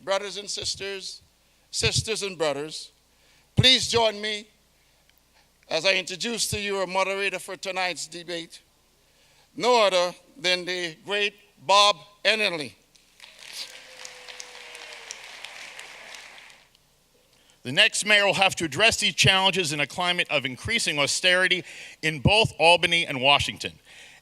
brothers and sisters, sisters and brothers, please join me as I introduce to you a moderator for tonight's debate, no other than the great Bob Hennelly. The next mayor will have to address these challenges in a climate of increasing austerity in both Albany and Washington,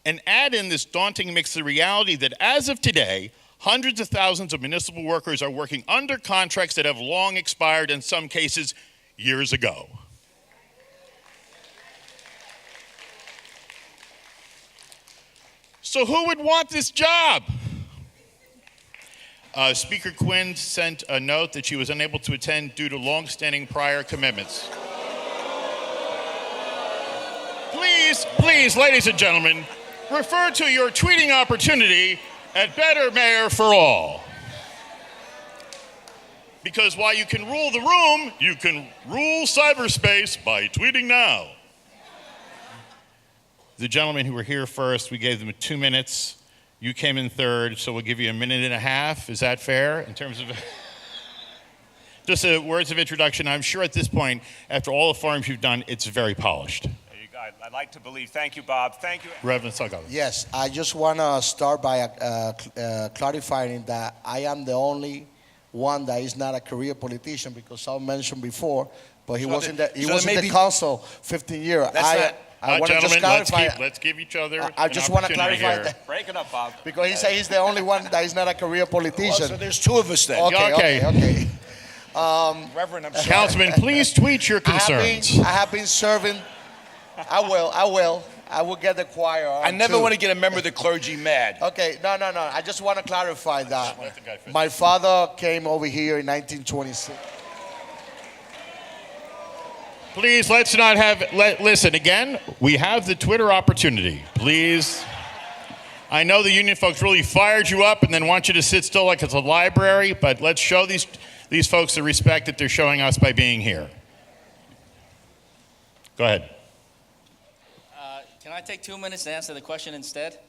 and add in this daunting mix of the reality that as of today, hundreds of thousands of municipal workers are working under contracts that have long expired, in some cases, years ago. So who would want this job? Speaker Quinn sent a note that she was unable to attend due to long-standing prior commitments. Please, ladies and gentlemen, refer to your tweeting opportunity at Better Mayor for All. Because while you can rule the room, you can rule cyberspace by tweeting now. The gentlemen who were here first, we gave them 2 minutes. You came in third, so we'll give you a minute and a half. Is that fair in terms of just words of introduction? I'm sure at this point, after all the forums you've done, it's very polished. There you go. I'd like to believe. Thank you, Bob. Thank you. Reverend Salgado. Yes, I just want to start by clarifying that I am the only one that is not a career politician, because Sal mentioned before, but he was in the council 15 years. I want to just clarify. Let's give each other. I just want to clarify here. that. Break it up, Bob. Because he said he's the only one that is not a career politician. Well, so there's two of us then. Okay. Reverend, I'm sorry. Councilman, please tweet your concerns. I have been serving. I will. I will get the choir on I never too. want to get a member of the clergy mad. Okay, no. I just want to clarify that. My father came over here in 1926. Please, let's not have, listen, again, we have the Twitter opportunity. Please. I know the union folks really fired you up and then want you to sit still like it's a library, but let's show these folks the respect that they're showing us by being here. Go ahead. Can I take 2 minutes to answer the question instead?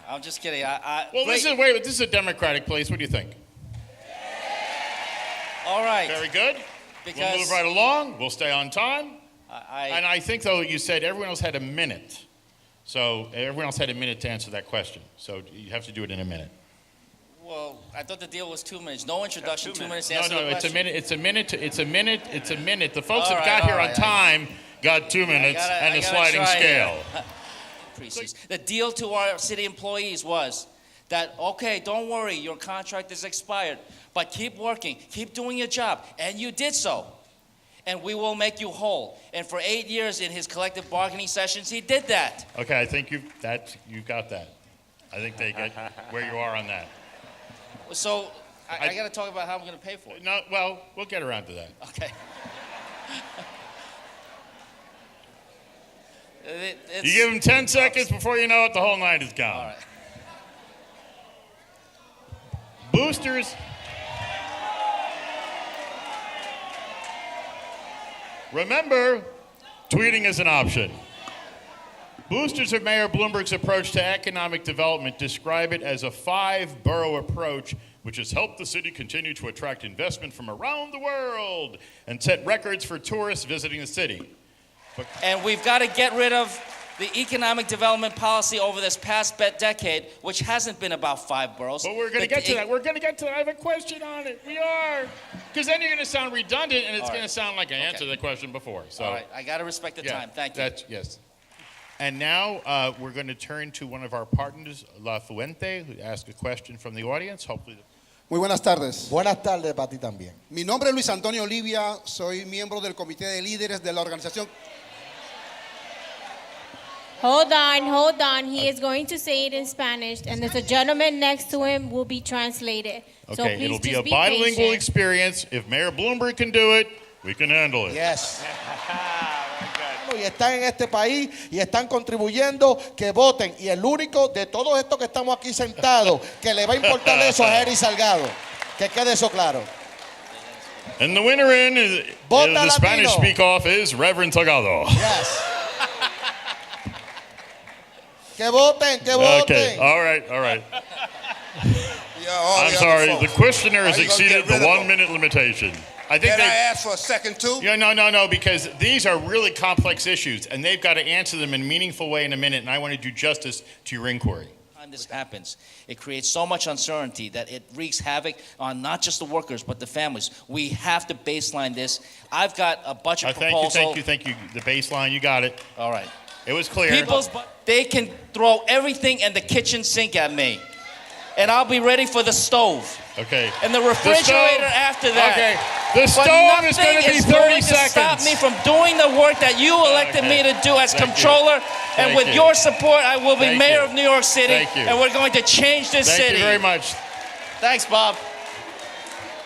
I'm just kidding. This is a democratic place. What do you think? All right. Very good. We'll move right along. We'll stay on time. And I think, though, you said everyone else had a minute. So everyone else had a minute to answer that question. So you have to do it in a minute. Well, I thought the deal was 2 minutes. No introduction, 2 minutes to answer the question. No, it's a minute. The folks that got here on time got 2 minutes and a sliding scale. The deal to our city employees was that, okay, don't worry, your contract is expired, but keep working, keep doing your job, and you did so, and we will make you whole. And for 8 years in his collective bargaining sessions, he did that. Okay, I think you got that. I think they get where you are on that. So I got to talk about how I'm going to pay for it. No, well, we'll get around to that. Okay. You give him 10 seconds, before you know it, the whole night is gone. All right. Boosters. Remember, tweeting is an option. Boosters of Mayor Bloomberg's approach to economic development describe it as a 5-borough approach, which has helped the city continue to attract investment from around the world and set records for tourists visiting the city. And we've got to get rid of the economic development policy over this past decade, which hasn't been about 5 boroughs. But we're going to get to that. We're going to get to that. I have a question on it. We are. Because then you're going to sound redundant, and it's going to sound like I answered the question before. So. All right. I got to respect the time. Thank you. Yes. And now we're going to turn to one of our partners, La Fuente, who asked a question from the audience. Hopefully. Muy buenas tardes. Buenas tardes para ti también. Mi nombre es Luis Antonio Olivia, soy miembro del comité de líderes de la organización. Hold on. He is going to say it in Spanish, and there's a gentleman next to him will be translated. Okay, so please it'll be just a bilingual patient. experience. If Mayor Bloomberg can do it, we can handle it. Yes. Y están en este país y están contribuyendo, que voten. Y el único de todos estos que estamos aquí sentados que le va a importar eso a Jerry Salgado. Que quede eso claro. And the winner in the Spanish speak-off is Reverend Salgado. Yes. Que voten. Okay, all right. I'm sorry, the questioner has How you gonna exceeded get rid the of 1 minute limitation. I think Can I they. ask for a second too? Yeah, no, because these are really complex issues, and they've got to answer them in a meaningful way in a minute, and I want to do justice to your inquiry. Time this happens, it creates so much uncertainty that it wreaks havoc on not just the workers but the families. We have to baseline this. I've got a budget proposal. Thank you. The baseline, you got it. All right. It was clear. They can throw everything in the kitchen sink at me, and I'll be ready for the stove. Okay. And the refrigerator after that. Okay. The stove is going to be 30 seconds. Stop me from doing the work that you elected me to do as comptroller. And with your support, I will be mayor of New York City. Thank you. And we're going to change this city. Thank you very much. Thanks, Bob.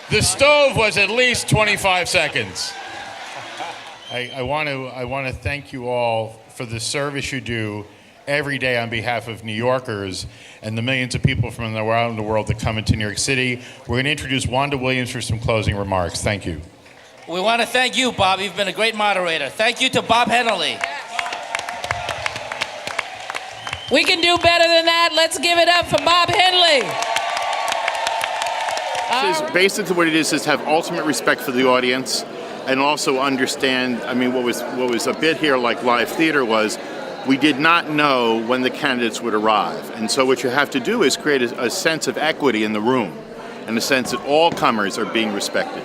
The stove was at least 25 seconds. I want to thank you all for the service you do every day on behalf of New Yorkers and the millions of people from around the world that come into New York City. We're going to introduce Wanda Williams for some closing remarks. Thank you. We want to thank you, Bob. You've been a great moderator. Thank you to Bob Hennelly. We can do better than that. Let's give it up for Bob Hennelly. Basically what it is have ultimate respect for the audience and also understand, what was a bit here like live theater was, we did not know when the candidates would arrive. And so what you have to do is create a sense of equity in the room and a sense that all comers are being respected.